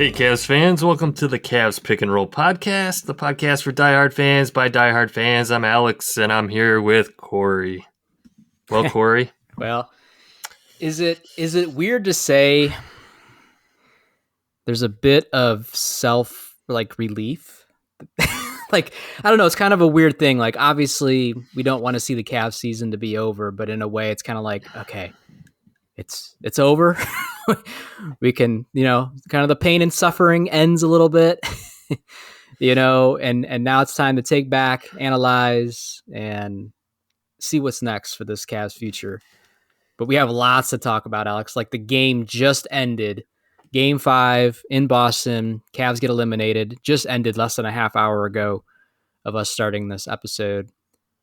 Hey, Cavs fans, welcome to the Cavs Pick and Roll podcast, the podcast for diehard fans by diehard fans. I'm Alex, and I'm here with Corey. Well, Corey? Well, is it weird to say there's a bit of relief? Like, I don't know, it's kind of a weird thing. Like, obviously, we don't want to see the Cavs season to be over, but in a way, it's kind of like, okay, it's over. We can, kind of the pain and suffering ends a little bit, and now it's time to take back, analyze, and see what's next for this Cavs future. But we have lots to talk about, Alex. Like, the game just ended. Game 5 in Boston. Cavs get eliminated. Just ended less than a half hour ago of us starting this episode.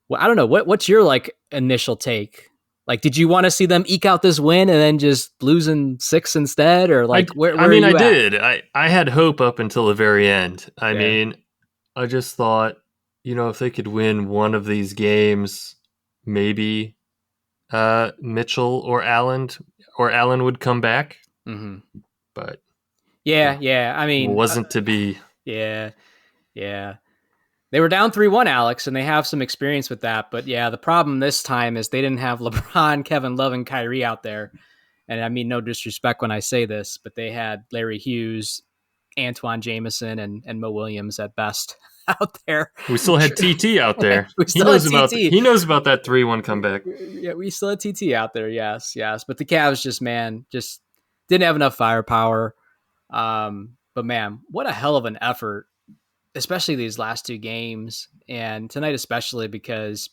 Well, I don't know. What's your initial take? Like, did you want to see them eke out this win and then just losing 6 instead? Or where are you I at? did. I had hope up until the very end. I mean, I just thought, if they could win one of these games, maybe Mitchell or Allen would come back. Mm-hmm. But yeah. I mean, wasn't to be. Yeah. They were down 3-1, Alex, and they have some experience with that. But yeah, the problem this time is they didn't have LeBron, Kevin Love, and Kyrie out there. And I mean, no disrespect when I say this, but they had Larry Hughes, Antoine Jameson, and Mo Williams at best out there. We still had TT out there. He knows about that 3-1 comeback. Yeah, we still had TT out there. Yes. But the Cavs just didn't have enough firepower. But man, what a hell of an effort, especially these last 2 games, and tonight especially, because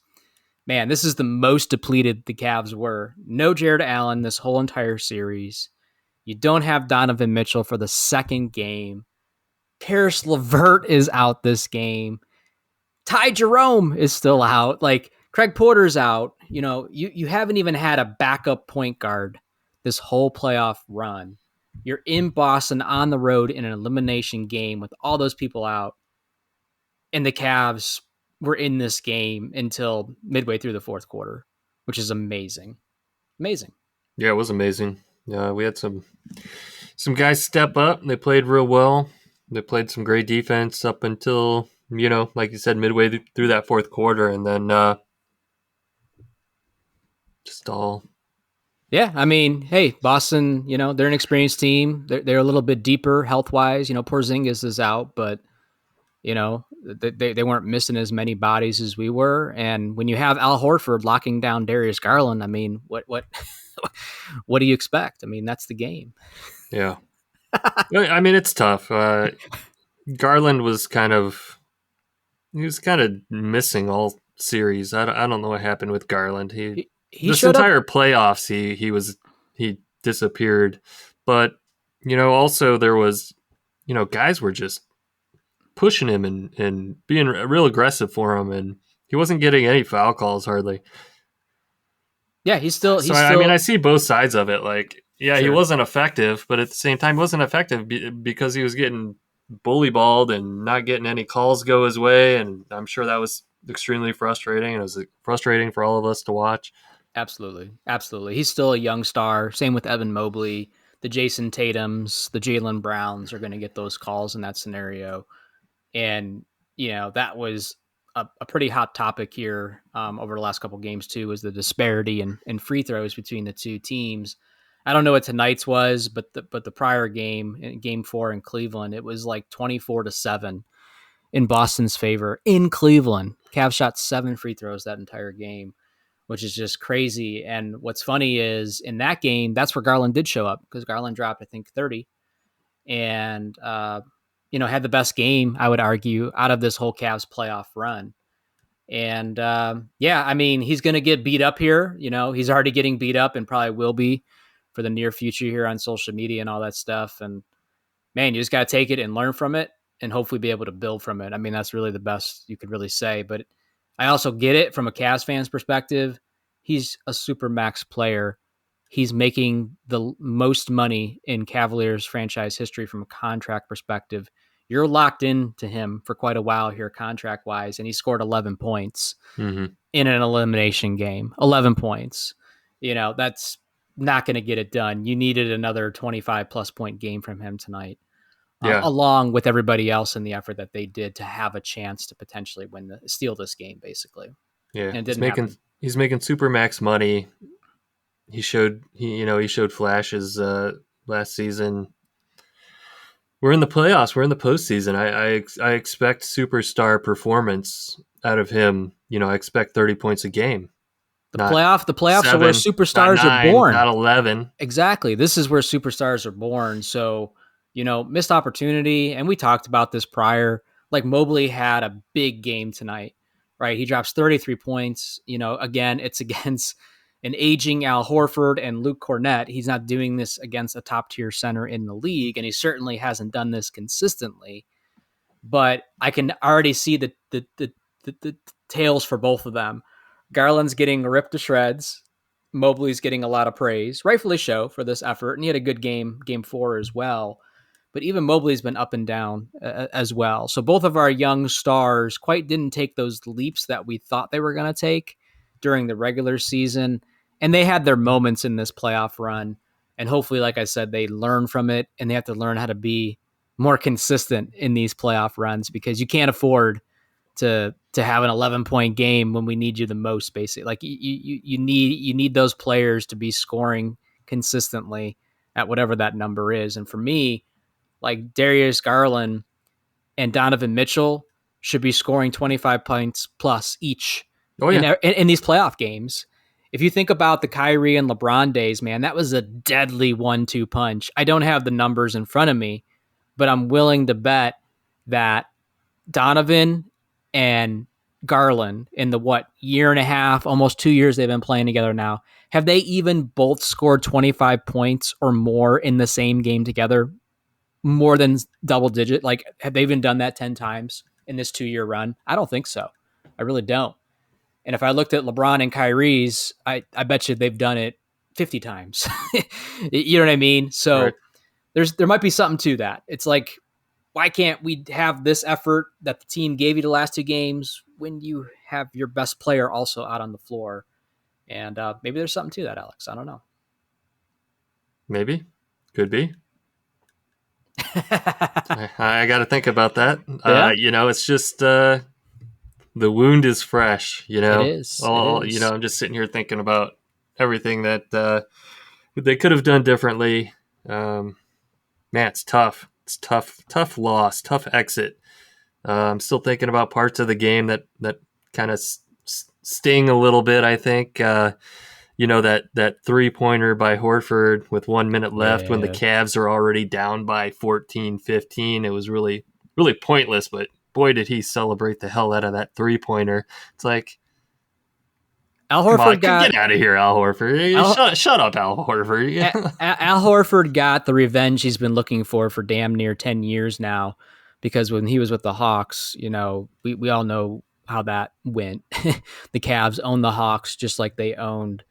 man, this is the most depleted the Cavs were. No Jared Allen this whole entire series. You don't have Donovan Mitchell for the second game. Karis LeVert is out this game. Ty Jerome is still out. Like, Craig Porter's out. You haven't even had a backup point guard this whole playoff run. You're in Boston on the road in an elimination game with all those people out. And the Cavs were in this game until midway through the fourth quarter, which is amazing. Amazing. Yeah, it was amazing. We had some guys step up. They played real well. They played some great defense up until, like you said, midway through that fourth quarter. And then just all... Yeah, I mean, hey, Boston, they're an experienced team. They're a little bit deeper health-wise. Porzingis is out, but, they weren't missing as many bodies as we were. And when you have Al Horford locking down Darius Garland, I mean, what what do you expect? I mean, that's the game. Yeah. I mean, it's tough. Garland was kind of missing all series. I don't know what happened with Garland. He this entire playoffs, he disappeared. But, also there was, guys were just pushing him and being real aggressive for him, and he wasn't getting any foul calls hardly. Yeah, he's still. I mean, I see both sides of it. Like, yeah, sure. He wasn't effective, but at the same time, he wasn't effective because he was getting bully balled and not getting any calls go his way, and I'm sure that was extremely frustrating, and it was frustrating for all of us to watch. Absolutely. He's still a young star. Same with Evan Mobley. The Jason Tatums, the Jaylen Browns are going to get those calls in that scenario. And, that was a pretty hot topic here over the last couple of games too, was the disparity in free throws between the two teams. I don't know what tonight's was, but the prior game, in game 4 in Cleveland, it was like 24-7 in Boston's favor in Cleveland. Cavs shot 7 free throws that entire game, which is just crazy. And what's funny is in that game, that's where Garland did show up, because Garland dropped, I think, 30 and, had the best game, I would argue, out of this whole Cavs playoff run. And I mean, he's going to get beat up here. He's already getting beat up and probably will be for the near future here on social media and all that stuff. And man, you just got to take it and learn from it and hopefully be able to build from it. I mean, that's really the best you could really say. But I also get it from a Cavs fan's perspective. He's a super max player. He's making the most money in Cavaliers franchise history from a contract perspective. You're locked into him for quite a while here, contract-wise, and he scored 11 points in an elimination game. 11 points. That's not going to get it done. You needed another 25-plus point game from him tonight. Yeah. along with everybody else in the effort that they did to have a chance to potentially steal this game, basically. Yeah. And it didn't happen. He's making super max money. He showed flashes last season. We're in the playoffs. We're in the postseason. I expect superstar performance out of him. I expect 30 points a game. The playoffs are where 7, not superstars are 9, born. not 11. Exactly. This is where superstars are born. So, missed opportunity. And we talked about this prior. Like Mobley had a big game tonight, right? He drops 33 points. Again, it's against an aging Al Horford and Luke Cornett. He's not doing this against a top tier center in the league. And he certainly hasn't done this consistently. But I can already see the tails for both of them. Garland's getting ripped to shreds. Mobley's getting a lot of praise, rightfully so, for this effort. And he had a good game 4 as well. But even Mobley's been up and down as well. So both of our young stars quite didn't take those leaps that we thought they were going to take during the regular season. And they had their moments in this playoff run. And hopefully, like I said, they learn from it and they have to learn how to be more consistent in these playoff runs, because you can't afford to have an 11-point game when we need you the most, basically. Like you need those players to be scoring consistently at whatever that number is. And for me, like Darius Garland and Donovan Mitchell should be scoring 25 points plus each in these playoff games. If you think about the Kyrie and LeBron days, man, that was a deadly 1-2 punch. I don't have the numbers in front of me, but I'm willing to bet that Donovan and Garland, in the year and a half, almost 2 years they've been playing together now, have they even both scored 25 points or more in the same game together? More than double digit? Like, have they even done that 10 times in this 2-year run? I don't think so. I really don't. And if I looked at LeBron and Kyrie's, I bet you they've done it 50 times. You know what I mean? So right. There might be something to that. It's like, why can't we have this effort that the team gave you the last 2 games when you have your best player also out on the floor? And maybe there's something to that, Alex. I don't know. Maybe. Could be. I got to think about that. Yeah. It's just the wound is fresh. It is. I'm just sitting here thinking about everything that they could have done differently. Man, it's tough. It's tough loss, tough exit. I'm still thinking about parts of the game that kind of sting a little bit, I think. That 3-pointer by Horford with 1 minute left when the Cavs are already down by 14, 15. It was really, really pointless, but boy, did he celebrate the hell out of that 3-pointer. It's like, Al Horford get out of here, Al Horford. Shut up, Al Horford. Al Horford got the revenge he's been looking for damn near 10 years now, because when he was with the Hawks, we all know how that went. The Cavs owned the Hawks just like they owned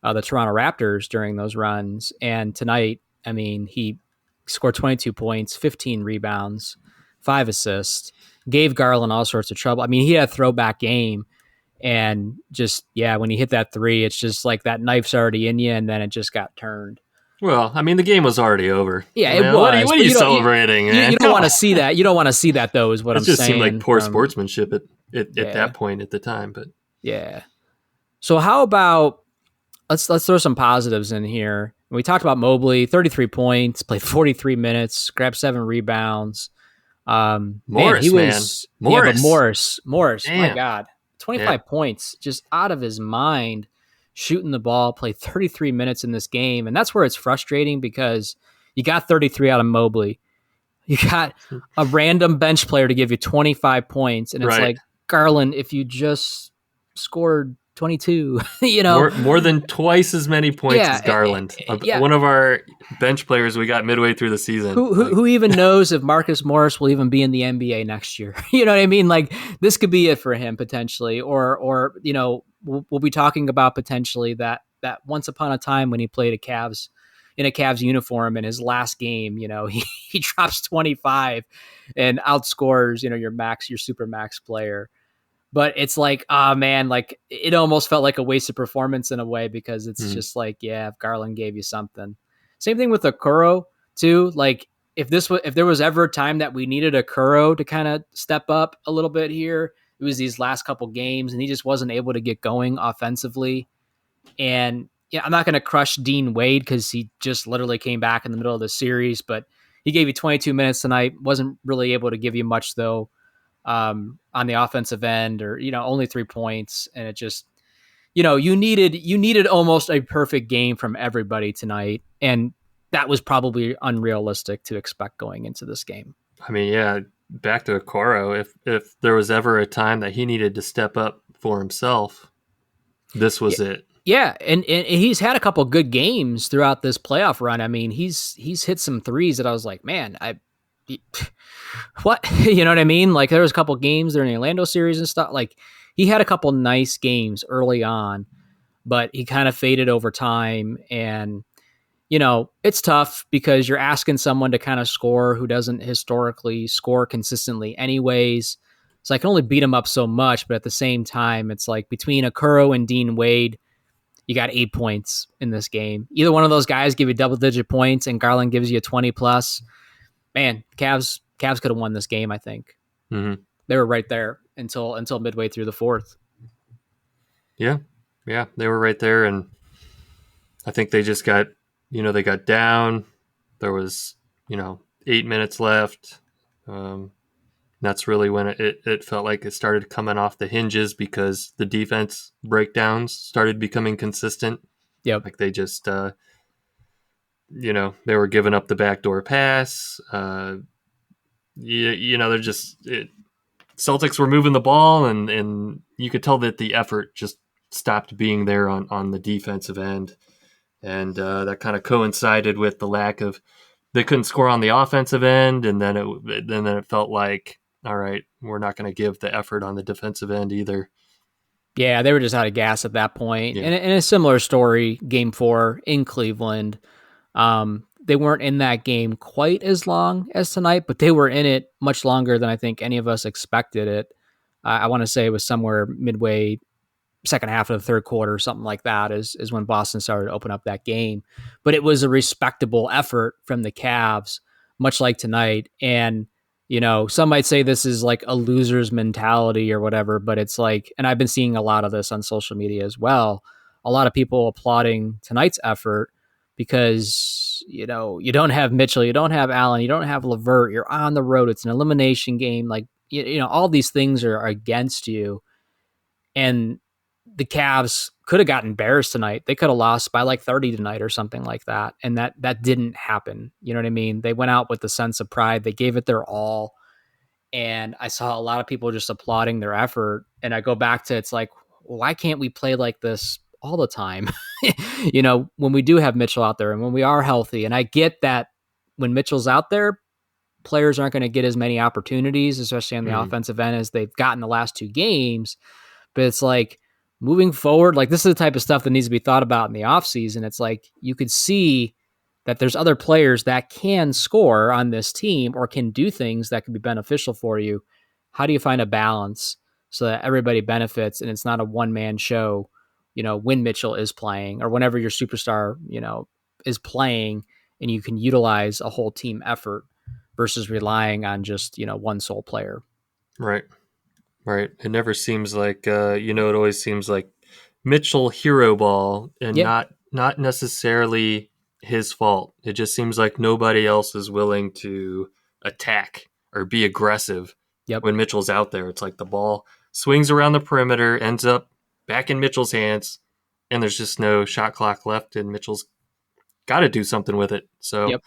the Toronto Raptors during those runs. And tonight, I mean, he scored 22 points, 15 rebounds, 5 assists, gave Garland all sorts of trouble. I mean, he had a throwback game. And just, when he hit that 3, it's just like that knife's already in you, and then it just got turned. Well, I mean, the game was already over. Yeah, it was. What are you celebrating? You don't want to see that. You don't want to see that, though, is what I'm saying. It just seemed like poor sportsmanship at that point at the time. But yeah. So how about let's throw some positives in here. We talked about Mobley, 33 points, played 43 minutes, grabbed 7 rebounds. Morris. Yeah, but Morris, damn. my God. 25 points, just out of his mind, shooting the ball, played 33 minutes in this game. And that's where it's frustrating, because you got 33 out of Mobley. You got a random bench player to give you 25 points. And it's like, Garland, if you just scored 22, more than twice as many points as Garland. One of our bench players we got midway through the season. Who even knows if Marcus Morris will even be in the NBA next year? You know what I mean? Like, this could be it for him potentially, or we'll be talking about potentially that once upon a time when he played in a Cavs uniform in his last game, he drops 25 and outscores your super max player. But it's like, man, like it almost felt like a wasted performance in a way, because it's just like, if Garland gave you something. Same thing with Okoro too. Like, if there was ever a time that we needed a Kuro to kind of step up a little bit here, it was these last couple games, and he just wasn't able to get going offensively. And yeah, I'm not going to crush Dean Wade because he just literally came back in the middle of the series, but he gave you 22 minutes tonight. Wasn't really able to give you much though on the offensive end, or only 3 points, and it just you needed almost a perfect game from everybody tonight, and that was probably unrealistic to expect going into this game. I mean, yeah, back to Okoro. If there was ever a time that he needed to step up for himself, this was it. Yeah, and he's had a couple good games throughout this playoff run. I mean, he's hit some threes that I was like, man, what? You know what I mean? Like, there was a couple games during the Orlando series and stuff. Like, he had a couple nice games early on, but he kind of faded over time. And, it's tough because you're asking someone to kind of score who doesn't historically score consistently anyways. So I can only beat him up so much, but at the same time, it's like between Okoro and Dean Wade, you got 8 points in this game. Either one of those guys give you double-digit points and Garland gives you a 20-plus. Man, Cavs could have won this game, I think. Mm-hmm. They were right there until midway through the fourth. Yeah, they were right there, and I think they just got, they got down. There was, 8 minutes left. That's really when it felt like it started coming off the hinges because the defense breakdowns started becoming consistent. Yep. Like they just, they were giving up the backdoor pass. They're just Celtics were moving the ball, and you could tell that the effort just stopped being there on the defensive end, and that kind of coincided with the lack of they couldn't score on the offensive end, and then it felt like, all right, we're not going to give the effort on the defensive end either. Yeah, they were just out of gas at that point. Yeah. And a similar story, Game 4 in Cleveland. They weren't in that game quite as long as tonight, but they were in it much longer than I think any of us expected it. I want to say it was somewhere midway second half of the third quarter, something like that, is when Boston started to open up that game. But it was a respectable effort from the Cavs, much like tonight. And some might say this is like a loser's mentality or whatever, but it's like, and I've been seeing a lot of this on social media as well, a lot of people applauding tonight's effort because, you don't have Mitchell, you don't have Allen, you don't have LeVert, you're on the road, it's an elimination game. Like, all these things are against you. And the Cavs could have gotten embarrassed tonight. They could have lost by like 30 tonight or something like that. And that didn't happen. You know what I mean? They went out with a sense of pride. They gave it their all. And I saw a lot of people just applauding their effort. And I go back to, it's like, why can't we play like this all the time? When we do have Mitchell out there and when we are healthy. And I get that when Mitchell's out there, players aren't going to get as many opportunities, especially on the offensive end, as they've gotten the last two games. But it's like, moving forward, like, this is the type of stuff that needs to be thought about in the offseason. It's like you could see that there's other players that can score on this team or can do things that could be beneficial for you. How do you find a balance so that everybody benefits and it's not a one-man show, when Mitchell is playing or whenever your superstar, is playing, and you can utilize a whole team effort versus relying on just, one sole player. Right. Right. It never seems like, it always seems like Mitchell hero ball and not necessarily his fault. It just seems like nobody else is willing to attack or be aggressive when Mitchell's out there. It's like the ball swings around the perimeter, ends up back in Mitchell's hands, and there's just no shot clock left, and Mitchell's got to do something with it. So,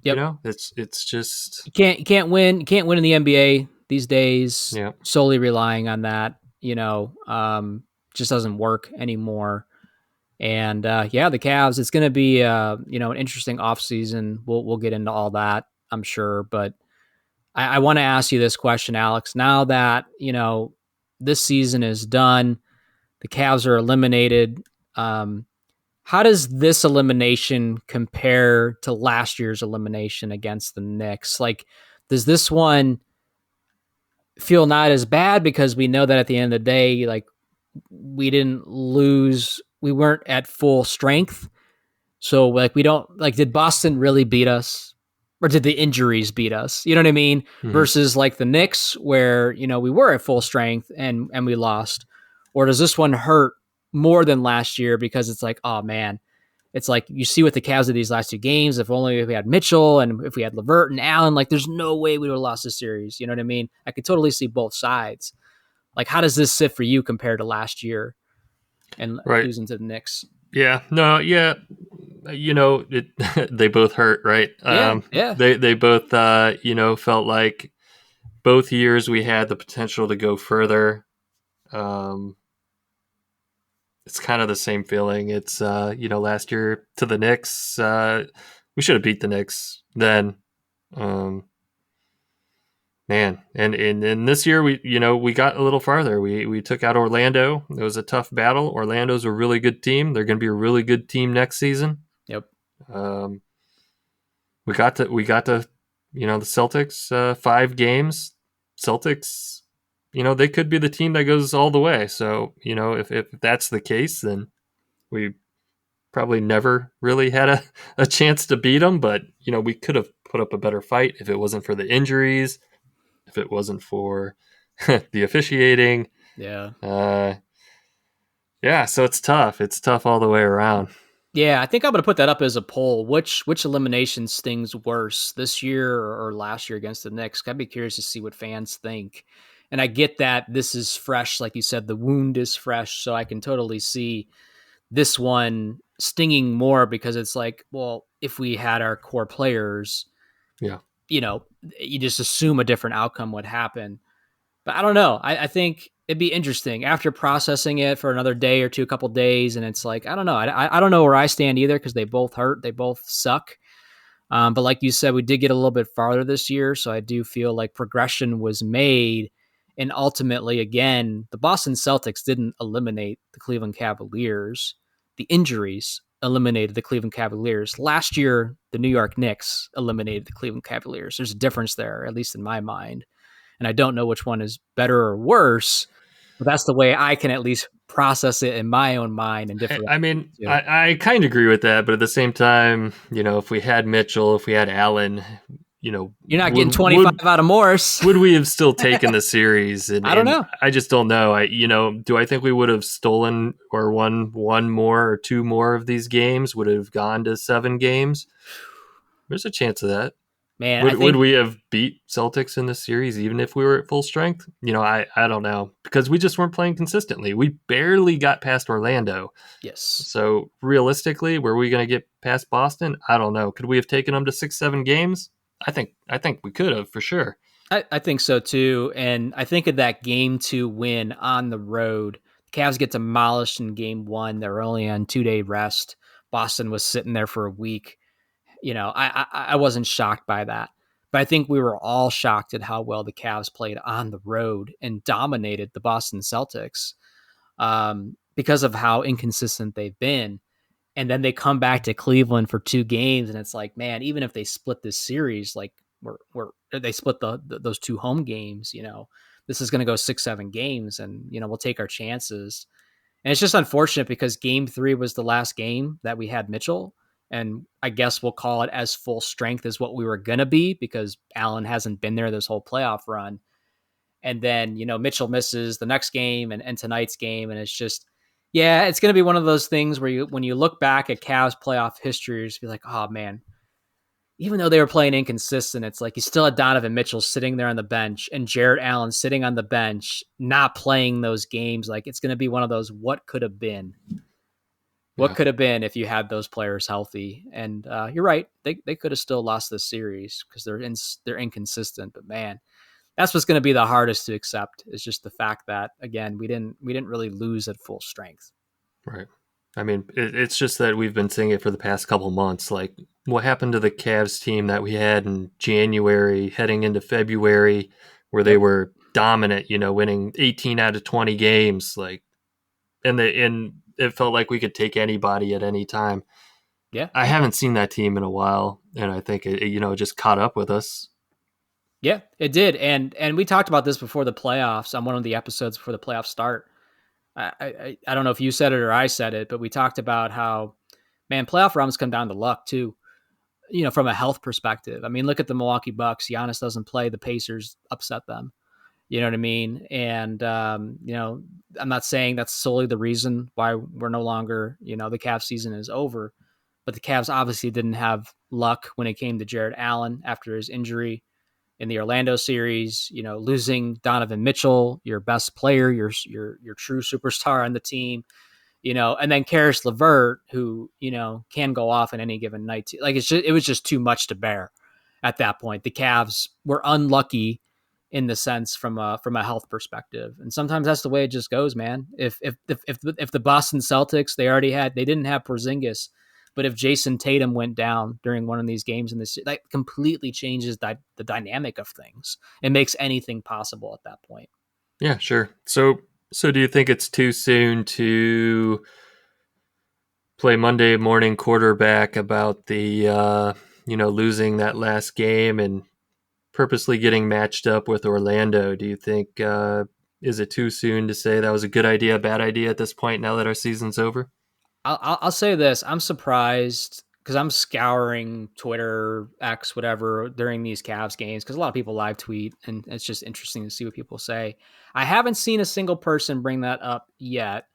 it's just... You can't win in the NBA these days, solely relying on that, just doesn't work anymore. And the Cavs, it's going to be an interesting offseason. We'll get into all that, I'm sure. But I want to ask you this question, Alex. Now that this season is done, the Cavs are eliminated. How does this elimination compare to last year's elimination against the Knicks? Like, does this one feel not as bad because we know that at the end of the day, like, we didn't lose, we weren't at full strength. So like, we don't, like, did Boston really beat us? or did the injuries beat us? You know what I mean? Mm-hmm. Versus like the Knicks, where we were at full strength and we lost, or does this one hurt more than last year because it's like, oh man, it's like you see what the Cavs did these last two games. If only we had Mitchell and if we had LeVert and Allen, like there's no way we would have lost this series. You know what I mean? I could totally see both sides. Like, how does this sit for you compared to last year and Right. losing to the Knicks? Yeah. No. Yeah. They both hurt, right? Yeah. Yeah. They both, felt like both years we had the potential to go further. It's kind of the same feeling. It's last year to the Knicks, we should have beat the Knicks then. Man, and this year we got a little farther. We took out Orlando. It was a tough battle. Orlando's a really good team. They're going to be a really good team next season. Yep. We got to the Celtics 5 games. Celtics, they could be the team that goes all the way. So if that's the case, then we probably never really had a chance to beat them. But we could have put up a better fight if it wasn't for the injuries. If it wasn't for the officiating. Yeah. So it's tough. It's tough all the way around. Yeah, I think I'm going to put that up as a poll. Which elimination stings worse, this year or last year against the Knicks? I'd be curious to see what fans think. And I get that this is fresh. Like you said, the wound is fresh. So I can totally see this one stinging more because it's like, well, if we had our core players, yeah, you just assume a different outcome would happen. But I don't know. I think it'd be interesting after processing it for another day or two, a couple days. And it's like, I don't know. I don't know where I stand either because they both hurt. They both suck. But like you said, we did get a little bit farther this year. So I do feel like progression was made. And ultimately, again, the Boston Celtics didn't eliminate the Cleveland Cavaliers. The injuries eliminated the Cleveland Cavaliers. Last year, the New York Knicks eliminated the Cleveland Cavaliers. There's a difference there, at least in my mind. And I don't know which one is better or worse, but that's the way I can at least process it in my own mind and different. I mean, I kind of agree with that, but at the same time, if we had Mitchell, if we had Allen, you're not getting 25 out of Morris. Would we have still taken the series? And, I don't know. I just don't know. Do I think we would have stolen or won one more or two more of these games? Would have gone to 7 games? There's a chance of that. Man, would we have beat Celtics in this series even if we were at full strength? I don't know because we just weren't playing consistently. We barely got past Orlando. Yes. So realistically, were we going to get past Boston? I don't know. Could we have taken them to 6-7 games? I think we could have for sure. I think so too. And I think of that Game 2 win on the road. The Cavs get demolished in Game 1. They're only on 2-day rest. Boston was sitting there for a week. I wasn't shocked by that. But I think we were all shocked at how well the Cavs played on the road and dominated the Boston Celtics because of how inconsistent they've been. And then they come back to Cleveland for 2 games, and it's like, man, even if they split this series, like they split those 2 home games, this is going to go 6-7 games, and we'll take our chances. And it's just unfortunate because Game 3 was the last game that we had Mitchell, and I guess we'll call it as full strength as what we were going to be because Allen hasn't been there this whole playoff run. And then Mitchell misses the next game and tonight's game, and it's just. Yeah, it's going to be one of those things where when you look back at Cavs playoff history, you just be like, oh, man, even though they were playing inconsistent, it's like you still had Donovan Mitchell sitting there on the bench and Jarrett Allen sitting on the bench, not playing those games. Like it's going to be one of those what could have been. What could have been if you had those players healthy? And you're right. They could have still lost this series because they're inconsistent. But, man, that's what's going to be the hardest to accept is just the fact that, again, we didn't really lose at full strength. Right. I mean, it's just that we've been seeing it for the past couple months. Like, what happened to the Cavs team that we had in January heading into February where they were dominant, winning 18 out of 20 games, like, and it felt like we could take anybody at any time. Yeah. I haven't seen that team in a while, and I think it just caught up with us. Yeah, it did. And we talked about this before the playoffs on one of the episodes before the playoffs start. I don't know if you said it or I said it, but we talked about how, man, playoff runs come down to luck too. from a health perspective. I mean, look at the Milwaukee Bucks. Giannis doesn't play. The Pacers upset them. You know what I mean? And, I'm not saying that's solely the reason why we're no longer, the Cavs season is over, but the Cavs obviously didn't have luck when it came to Jared Allen after his injury in the Orlando series, losing Donovan Mitchell, your best player, your true superstar on the team, and then Karis LeVert, who, can go off in any given night. Like it was just too much to bear at that point. The Cavs were unlucky in the sense from a health perspective. And sometimes that's the way it just goes, man. If the Boston Celtics, they didn't have Porzingis, but if Jason Tatum went down during one of these games in this, that completely changes the dynamic of things. It makes anything possible at that point. Yeah, sure. So do you think it's too soon to play Monday morning quarterback about the losing that last game and purposely getting matched up with Orlando? Do you think is it too soon to say that was a good idea, bad idea at this point now that our season's over? I'll say this: I'm surprised because I'm scouring Twitter, X, whatever during these Cavs games because a lot of people live tweet, and it's just interesting to see what people say. I haven't seen a single person bring that up yet,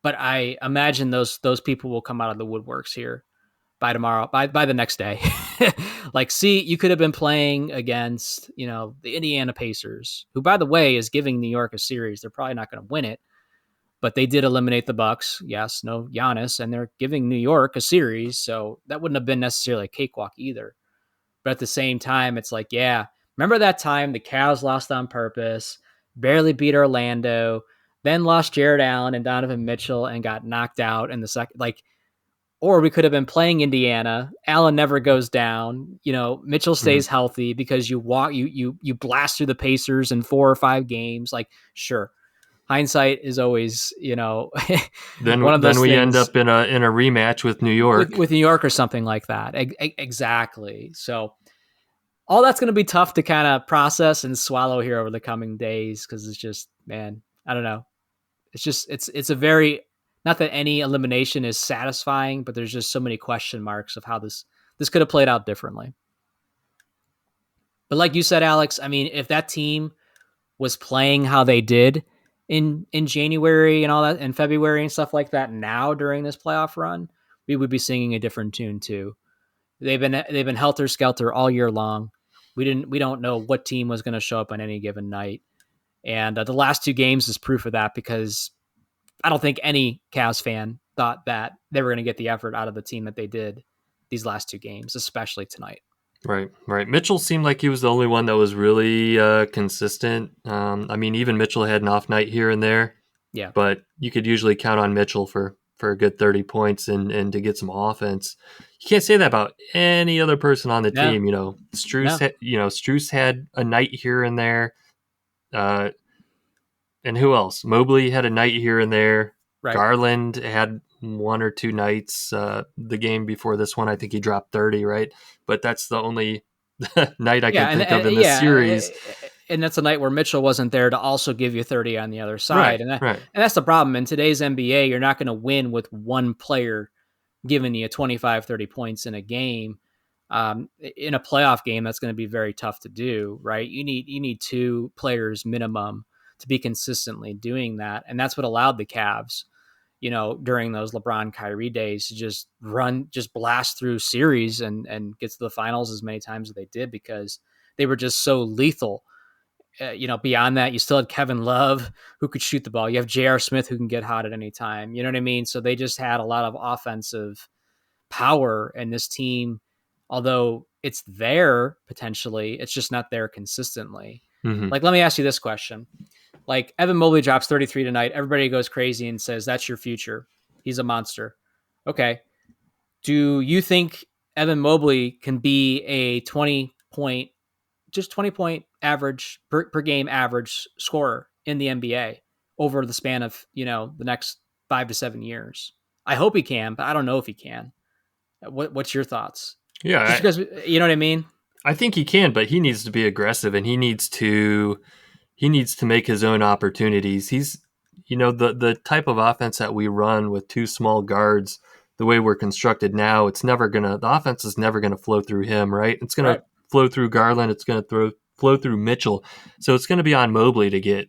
but I imagine those people will come out of the woodworks here by tomorrow, by the next day. Like, see, you could have been playing against, the Indiana Pacers, who, by the way, is giving New York a series. They're probably not going to win it, but they did eliminate the Bucks. Yes, no Giannis, and they're giving New York a series, so that wouldn't have been necessarily a cakewalk either. But at the same time, it's like, yeah, remember that time the Cavs lost on purpose, barely beat Orlando, then lost Jared Allen and Donovan Mitchell and got knocked out in the second. Like, or we could have been playing Indiana. Allen never goes down. Mitchell stays healthy because you blast through the Pacers in 4 or 5 games. Like, sure, hindsight is always, then one of those we things, end up in a rematch with New York, with New York or something like that. Exactly. So all that's going to be tough to kind of process and swallow here over the coming days because it's just, man, I don't know. It's just it's a very, not that any elimination is satisfying, but there's just so many question marks of how this could have played out differently. But like you said, Alex, I mean, if that team was playing how they did in January and all that, in February and stuff like that, now during this playoff run, we would be singing a different tune too. They've been helter skelter all year long. We don't know what team was going to show up on any given night, and the last 2 games is proof of that because I don't think any Cavs fan thought that they were going to get the effort out of the team that they did these last 2 games, especially tonight. Right. Mitchell seemed like he was the only one that was really consistent. I mean, even Mitchell had an off night here and there. Yeah. But you could usually count on Mitchell for a good 30 points and to get some offense. You can't say that about any other person on the team. Strus had a night here and there. And who else? Mobley had a night here and there. Right. Garland had 1 or 2 nights. The game before this one, I think he dropped 30, right? But that's the only night I can think of in this series. And that's a night where Mitchell wasn't there to also give you 30 on the other side. Right, and that's the problem. In today's NBA, you're not going to win with one player giving you 25, 30 points in a game. In a playoff game, that's going to be very tough to do, right? You need 2 players minimum to be consistently doing that. And that's what allowed the Cavs, during those LeBron Kyrie days to just blast through series and get to the finals as many times as they did because they were just so lethal. Beyond that, you still had Kevin Love who could shoot the ball. You have J.R. Smith who can get hot at any time. You know what I mean? So they just had a lot of offensive power, and this team, although it's there potentially, it's just not there consistently. Mm-hmm. Like, let me ask you this question. Like, Evan Mobley drops 33 tonight. Everybody goes crazy and says, that's your future. He's a monster. Okay. Do you think Evan Mobley can be a 20 point average per game average scorer in the NBA over the span of, the next 5 to 7 years? I hope he can, but I don't know if he can. What's your thoughts? Yeah. Just because, you know what I mean? I think he can, but he needs to be aggressive and he needs to make his own opportunities. He's, the type of offense that we run with 2 small guards the way we're constructed now, the offense is never gonna flow through him, right? It's gonna flow through Garland. It's gonna flow through Mitchell. So it's gonna be on Mobley to get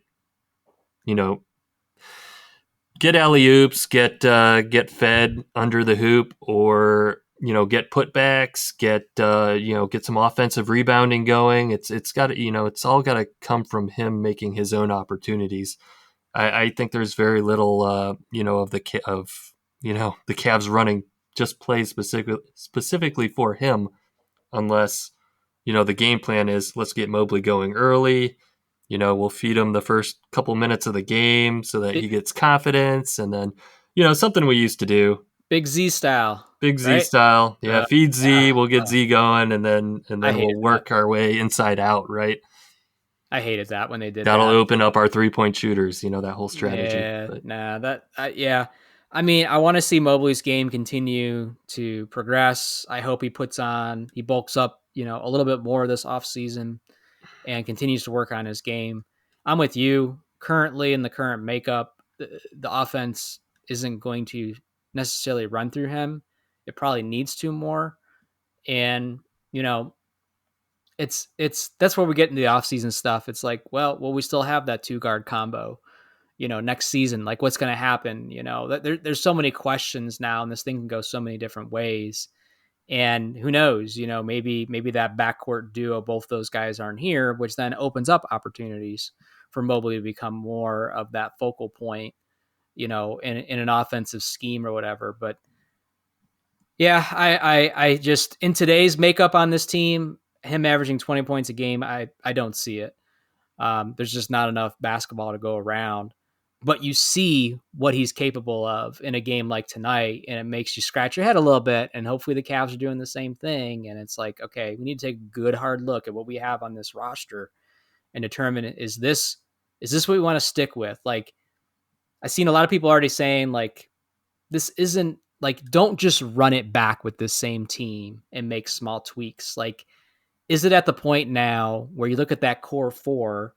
alley-oops, get fed under the hoop, or get putbacks, get some offensive rebounding going. It's got to, it's all got to come from him making his own opportunities. I think there's very little of the Cavs running just plays specifically for him, unless the game plan is let's get Mobley going early. We'll feed him the first couple minutes of the game so that he gets confidence, and then something we used to do, Big Z style. Big Z style. Yeah, feed Z, we'll get Z going, and then we'll work our way inside out, right? I hated that when they did That'll open up our 3-point shooters, that whole strategy. Yeah, I mean, I want to see Mobley's game continue to progress. I hope he bulks up, a little bit more this offseason and continues to work on his game. I'm with you. Currently, in the current makeup, the offense isn't going to necessarily run through him. It probably needs to more. And, that's where we get into the offseason stuff. It's like, well, we still have that 2-guard combo, next season. Like, what's going to happen? There's so many questions now, and this thing can go so many different ways. And who knows, maybe that backcourt duo, both those guys aren't here, which then opens up opportunities for Mobley to become more of that focal point, in an offensive scheme or whatever. But yeah, I just, in today's makeup on this team, him averaging 20 points a game, I don't see it. There's just not enough basketball to go around. But you see what he's capable of in a game like tonight, and it makes you scratch your head a little bit. And hopefully the Cavs are doing the same thing. And it's like, okay, we need to take a good hard look at what we have on this roster and determine, is this what we want to stick with? Like, I've seen a lot of people already saying, like, this isn't, like, don't just run it back with this same team and make small tweaks. Like, is it at the point now where you look at that core 4,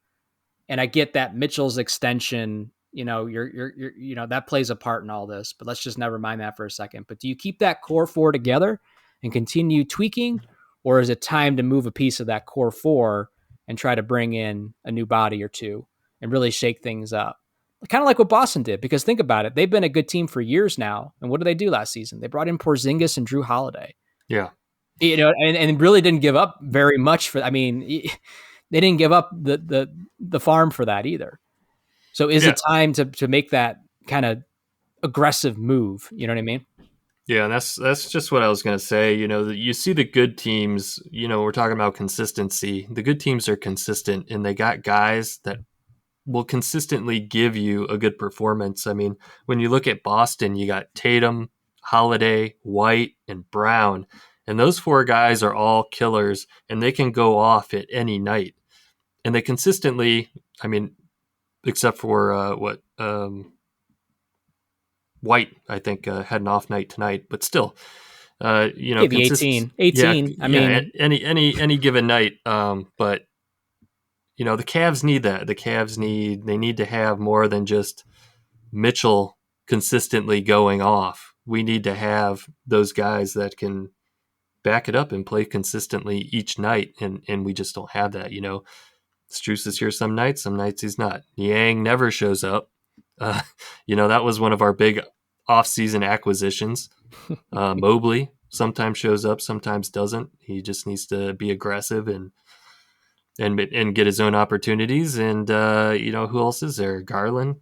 and I get that Mitchell's extension, that plays a part in all this, but let's just never mind that for a second. But do you keep that core 4 together and continue tweaking, or is it time to move a piece of that core 4 and try to bring in a new body or two and really shake things up? Kind of like what Boston did, because think about it. They've been a good team for years now. And what did they do last season? They brought in Porzingis and Drew Holiday. Yeah. And really didn't give up very much they didn't give up the farm for that either. So is it time to make that kind of aggressive move? You know what I mean? Yeah, and that's just what I was going to say. You see the good teams, we're talking about consistency. The good teams are consistent, and they got guys that will consistently give you a good performance. I mean, when you look at Boston, you got Tatum, Holiday, White, and Brown. And those 4 guys are all killers, and they can go off at any night. And they consistently, I mean, except for White, I think, had an off night tonight, but still, maybe 18. Any given night. But the Cavs need that. The Cavs need to have more than just Mitchell consistently going off. We need to have those guys that can back it up and play consistently each night, and we just don't have that. Strus is here some nights he's not. Niang never shows up. That was one of our big off-season acquisitions. Mobley sometimes shows up, sometimes doesn't. He just needs to be aggressive and get his own opportunities. And who else is there? Garland,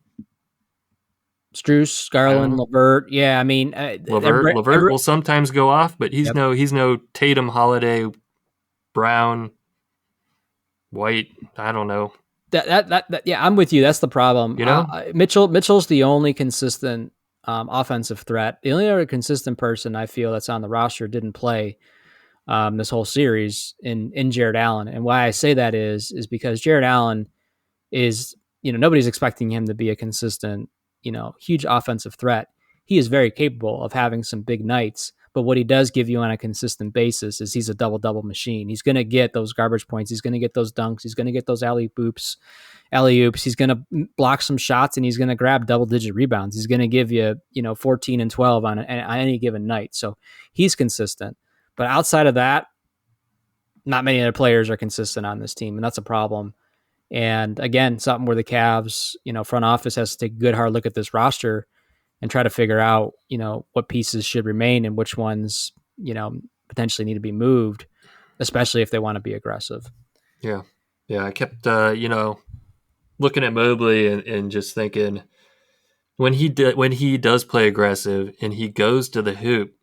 Strus, Garland, LeVert. Yeah, I mean, LeVert will sometimes go off, but he's no Tatum, Holiday, Brown, White. I don't know. Yeah, I'm with you. That's the problem. Mitchell's the only consistent offensive threat. The only other consistent person I feel that's on the roster didn't play this whole series in Jared Allen. And why I say that is because Jared Allen is, nobody's expecting him to be a consistent, huge offensive threat. He is very capable of having some big nights, But what he does give you on a consistent basis is he's a double-double machine. He's going to get those garbage points. He's going to get those dunks. He's going to get those alley-oops. He's going to block some shots, and he's going to grab double-digit rebounds. He's going to give you, 14 and 12 on any given night. So he's consistent. But outside of that, not many other players are consistent on this team, and that's a problem. And again, something where the Cavs, front office has to take a good hard look at this roster and try to figure out, what pieces should remain and which ones, potentially need to be moved, especially if they want to be aggressive. Yeah. Yeah. I kept, looking at Mobley and just thinking when he does play aggressive and he goes to the hoop,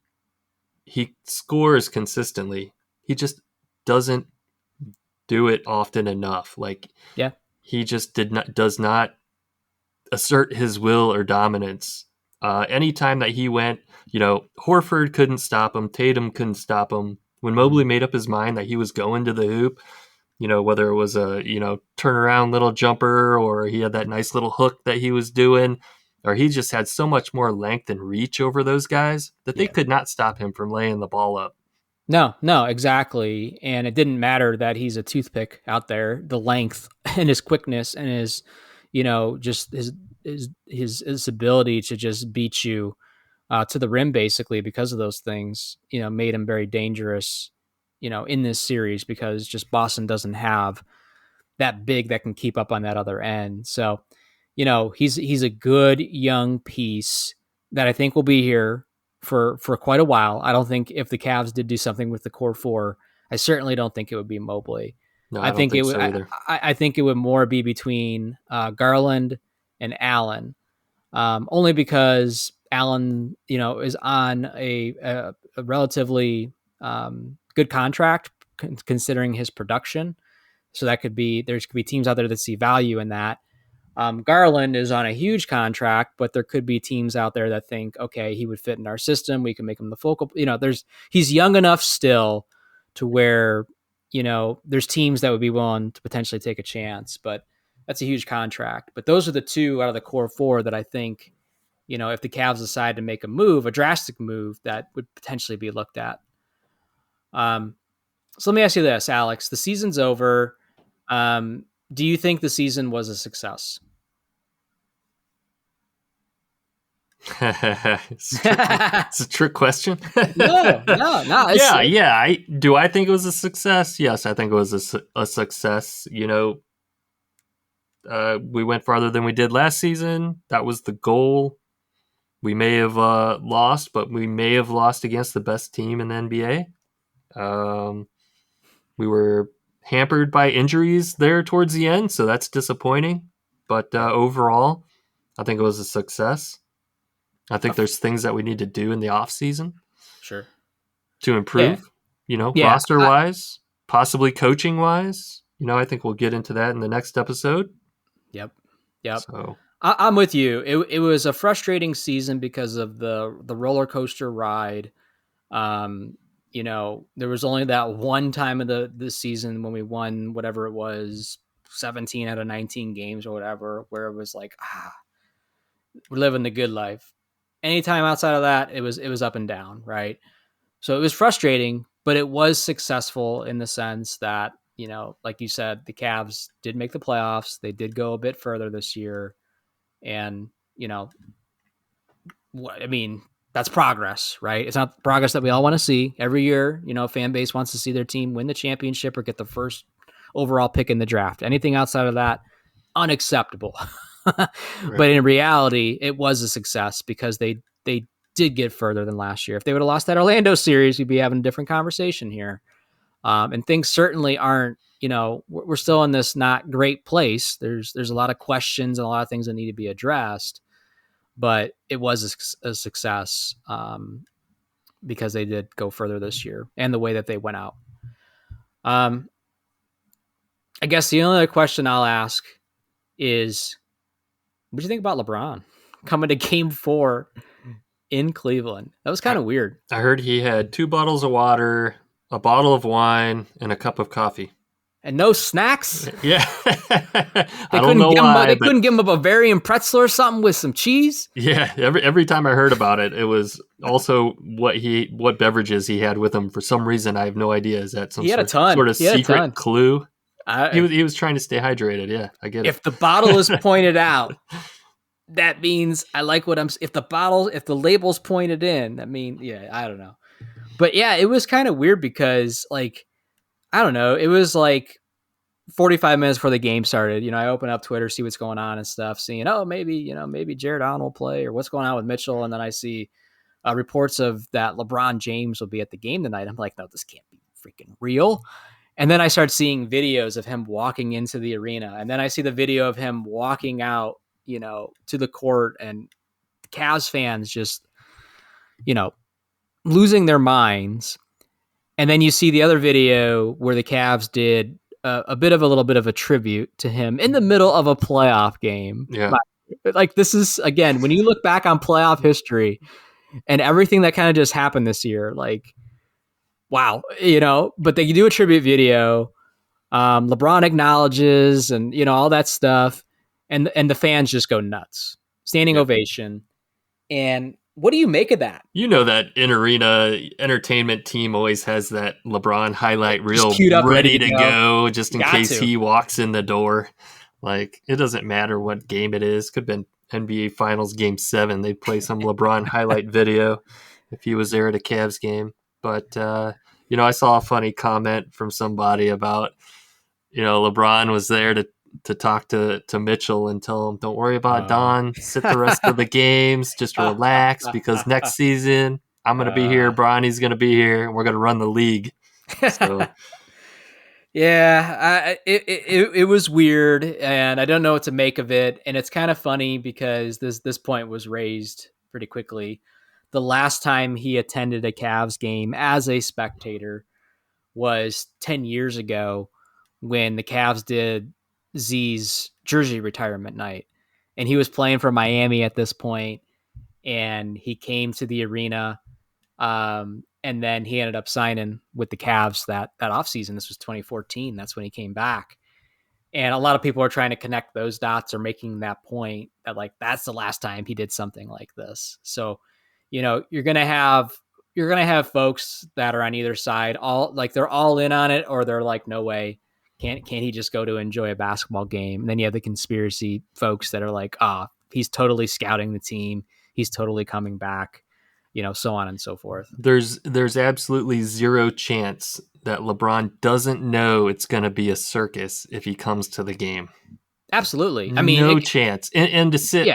he scores consistently. He just doesn't do it often enough. Like, yeah, he just does not assert his will or dominance. Anytime that he went, Horford couldn't stop him, Tatum couldn't stop him. When Mobley made up his mind that he was going to the hoop, whether it was a turnaround little jumper or he had that nice little hook that he was doing, or he just had so much more length and reach over those guys that they could not stop him from laying the ball up. No, exactly. And it didn't matter that he's a toothpick out there. The length and his quickness and his, just his ability to just beat you to the rim, basically, because of those things, made him very dangerous, in this series, because just Boston doesn't have that big that can keep up on that other end. So, he's a good young piece that I think will be here for quite a while. I don't think if the Cavs did do something with the core four, I certainly don't think it would be Mobley. No, I think it would. I think it would more be between Garland and Allen, only because Allen, is on a relatively good contract considering his production. So there could be teams out there that see value in that. Garland is on a huge contract, but there could be teams out there that think, okay, he would fit in our system. We can make him the focal. He's young enough still to where, there's teams that would be willing to potentially take a chance, but that's a huge contract. But those are the two out of the core four that I think, if the Cavs decide to make a drastic move, that would potentially be looked at. So let me ask you this, Alex. The season's over. Do you think the season was a success? It's a trick question. No. Yeah. Do I think it was a success? Yes, I think it was a success. We went farther than we did last season. That was the goal. We may have lost, but we may have lost against the best team in the NBA. We were hampered by injuries there towards the end, so that's disappointing. But overall, I think it was a success. I think there's things that we need to do in the off season, sure, to improve. Roster wise, possibly coaching wise. I think we'll get into that in the next episode. Yep. So I'm with you. It was a frustrating season because of the roller coaster ride. There was only that one time of the season when we won whatever it was, 17 out of 19 games or whatever, where it was like, we're living the good life. Anytime outside of that, it was up and down, right? So it was frustrating, but it was successful in the sense that, like you said, the Cavs did make the playoffs. They did go a bit further this year. And, that's progress, right? It's not progress that we all want to see every year. Fan base wants to see their team win the championship or get the first overall pick in the draft. Anything outside of that, unacceptable. Right. But in reality, it was a success because they did get further than last year. If they would have lost that Orlando series, we'd be having a different conversation here. And things certainly aren't, we're still in this not great place. There's a lot of questions and a lot of things that need to be addressed. But it was a success because they did go further this year and the way that they went out. I guess the only other question I'll ask is, what do you think about LeBron coming to Game 4 in Cleveland? That was kind of weird. I heard he had 2 bottles of water, a bottle of wine, and a cup of coffee. and no snacks. Yeah. I don't know why. They couldn't give him a Bavarian pretzel or something with some cheese. Yeah, every time I heard about it, it was also what beverages he had with him. For some reason, I have no idea. Is that some He had a ton. sort of secret clue? He was trying to stay hydrated. Yeah, I get it. If the bottle is pointed out, that means I like what I'm. If the label's pointed in, that means I don't know. But yeah, it was kind of weird because like I don't know. It was like 45 minutes before the game started. I open up Twitter, see what's going on and stuff, seeing maybe Jared Allen will play or what's going on with Mitchell, and then I see reports of that LeBron James will be at the game tonight. I'm like, no, this can't be freaking real. And then I start seeing videos of him walking into the arena, and then I see the video of him walking out, to the court, and Cavs fans just, losing their minds. And then you see the other video where the Cavs did a little bit of a tribute to him in the middle of a playoff game. Yeah. Like this is, again, when you look back on playoff history and everything that kind of just happened this year, like, wow, but they do a tribute video. LeBron acknowledges and, all that stuff. And the fans just go nuts. Standing ovation. And what do you make of that? That in-arena entertainment team always has that LeBron highlight reel ready to go just in case he walks in the door. Like, it doesn't matter what game it is. Could have been NBA Finals Game 7. They'd play some LeBron highlight video if he was there at a Cavs game. But, I saw a funny comment from somebody about, LeBron was there to talk to Mitchell and tell him, don't worry about Don. Sit the rest of the games. Just relax because next season I'm going to be here. Bronny's going to be here. And we're going to run the league. So. Yeah, it was weird, and I don't know what to make of it. And it's kind of funny because this point was raised pretty quickly. The last time he attended a Cavs game as a spectator was 10 years ago when the Cavs did Z's jersey retirement night, and he was playing for Miami at this point, and he came to the arena, and then he ended up signing with the Cavs that offseason. This was 2014. That's when he came back, and a lot of people are trying to connect those dots or making that point that like that's the last time he did something like this. So, you're gonna have folks that are on either side, all like they're all in on it, or they're like, no way. Can't he just go to enjoy a basketball game? And then you have the conspiracy folks that are like, he's totally scouting the team. He's totally coming back, so on and so forth. There's absolutely zero chance that LeBron doesn't know it's going to be a circus if he comes to the game. Absolutely. I mean, no chance. And to sit,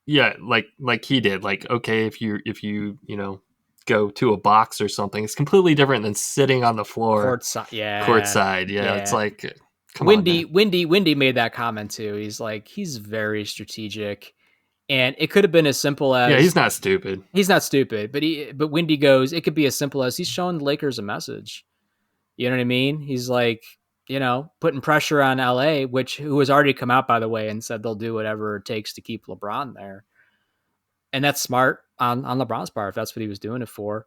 like he did. Like, okay, if you go to a box or something, it's completely different than sitting on the floor courtside. Yeah. It's like Windy made that comment too. He's like, he's very strategic, and it could have been as simple as he's not stupid, but Windy goes, it could be as simple as he's showing the Lakers a message. You know what I mean? He's like, putting pressure on LA, who has already come out, by the way, and said they'll do whatever it takes to keep LeBron there. And that's smart on LeBron's part if that's what he was doing it for.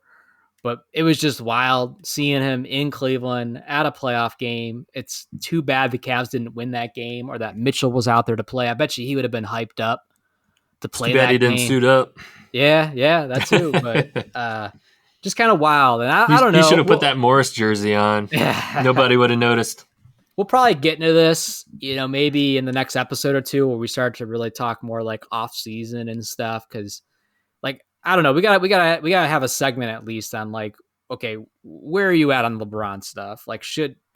But it was just wild seeing him in Cleveland at a playoff game. It's too bad the Cavs didn't win that game or that Mitchell was out there to play. I bet you he would have been hyped up to play that game. Too bad he didn't suit up. Yeah, that too. But just kind of wild. And I don't know. He should have put that Morris jersey on. Nobody would have noticed. We'll probably get into this, maybe in the next episode or two where we start to really talk more like off season and stuff. Cause like, I don't know, we gotta have a segment at least on like, okay, where are you at on LeBron stuff? Like,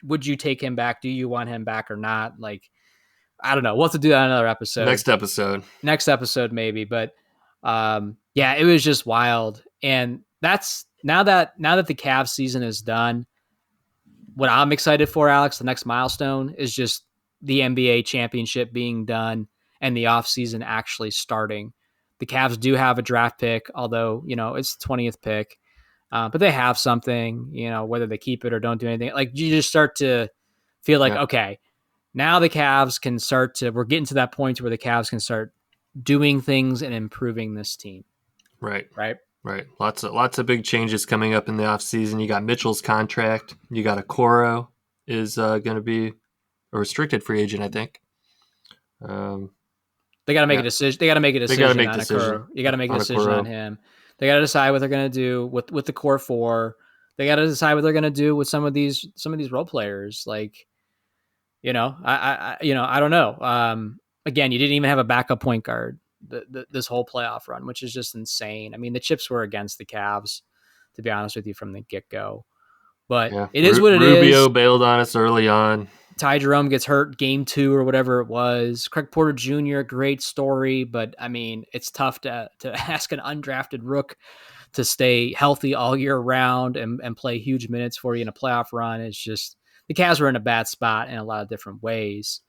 would you take him back? Do you want him back or not? Like, I don't know. We'll have to do that in another episode. Next episode maybe. But it was just wild. And that's now that the Cavs season is done. What I'm excited for, Alex, the next milestone is just the NBA championship being done and the offseason actually starting. The Cavs do have a draft pick, although, it's the 20th pick, but they have something, whether they keep it or don't do anything. Like, you just start to feel like, okay, now the Cavs can we're getting to that point where the Cavs can start doing things and improving this team. Right. Lots of big changes coming up in the offseason. You got Mitchell's contract. You got Okoro is going to be a restricted free agent, I think. They got to make a decision. They got to make a decision on Okoro. You got to make a decision on him. They got to decide what they're going to do with the core four. They got to decide what they're going to do with some of these role players. Like, I don't know. Again, you didn't even have a backup point guard this whole playoff run, which is just insane. I mean, the chips were against the Cavs, to be honest with you, from the get-go. But it is what it is. Rubio bailed on us early on. Ty Jerome gets hurt game 2 or whatever it was. Craig Porter Jr., great story, but I mean, it's tough to ask an undrafted rook to stay healthy all year round and play huge minutes for you in a playoff run. It's just, the Cavs were in a bad spot in a lot of different ways.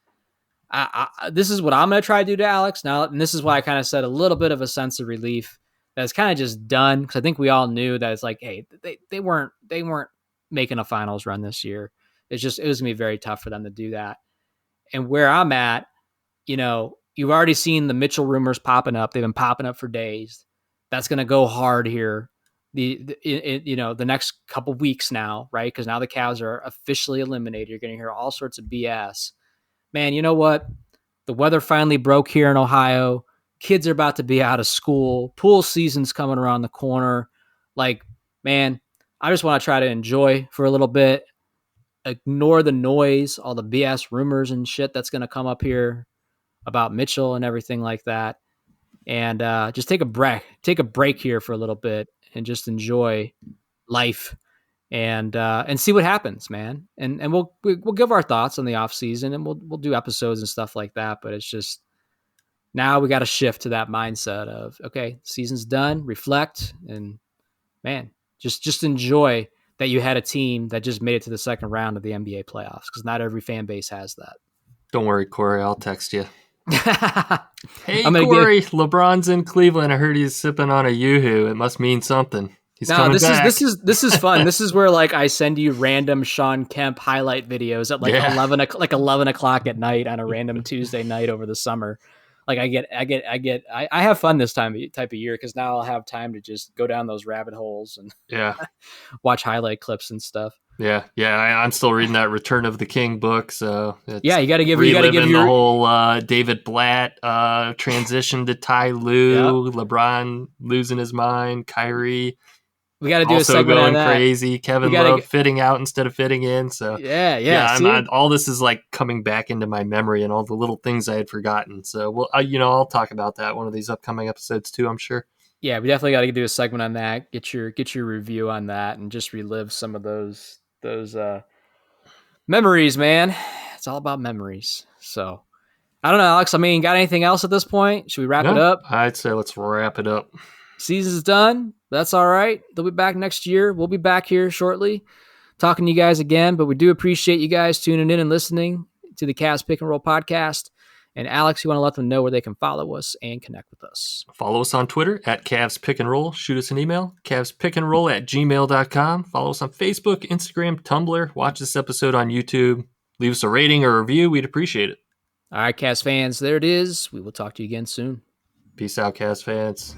This is what I'm going to try to do to Alex now, and this is why I kind of said a little bit of a sense of relief that it's kind of just done, because I think we all knew that it's like, hey, they weren't making a finals run this year. It was going to be very tough for them to do that. And where I'm at, you've already seen the Mitchell rumors popping up. They've been popping up for days. That's going to go hard here the next couple weeks now, right? Because now the Cavs are officially eliminated. You're going to hear all sorts of BS. Man, you know what? The weather finally broke here in Ohio. Kids are about to be out of school. Pool season's coming around the corner. Like, man, I just want to try to enjoy for a little bit. Ignore the noise, all the BS rumors and shit that's going to come up here about Mitchell and everything like that. And just take a break here for a little bit and just enjoy life and see what happens, man. And we'll give our thoughts on the off season, and we'll do episodes and stuff like that. But it's just, now we got to shift to that mindset of, okay, season's done, reflect, and man, just enjoy that you had a team that just made it to the second round of the NBA playoffs, because not every fan base has that. Don't worry, Corey. I'll text you. Hey, Corey, LeBron's in Cleveland. I heard he's sipping on a Yoo-hoo. It must mean something. He's coming back. This is fun. This is where, like, I send you random Sean Kemp highlight videos at 11 o'clock at night on a random Tuesday night over the summer. Like, I have fun this type of year, because now I'll have time to just go down those rabbit holes and watch highlight clips and stuff. Yeah. I'm still reading that Return of the King book, so you got to give the whole David Blatt transition to Ty Lue, LeBron losing his mind, Kyrie. We got to do also a segment going on that. Kevin Love fitting out instead of fitting in. So all this is like coming back into my memory and all the little things I had forgotten. So I'll talk about that one of these upcoming episodes too, I'm sure. Yeah, we definitely got to do a segment on that. Get your review on that and just relive some of those memories, man. It's all about memories. So I don't know, Alex. I mean, got anything else at this point? Should we wrap it up? I'd say let's wrap it up. Season's done. That's all right. They'll be back next year. We'll be back here shortly talking to you guys again, but we do appreciate you guys tuning in and listening to the Cavs Pick and Roll podcast. And Alex, you want to let them know where they can follow us and connect with us? Follow us on Twitter at Cavs Pick and Roll. Shoot us an email, cavspickandroll@gmail.com. Follow us on Facebook, Instagram, Tumblr. Watch this episode on YouTube. Leave us a rating or a review. We'd appreciate it. All right, Cavs fans, there it is. We will talk to you again soon. Peace out, Cavs fans.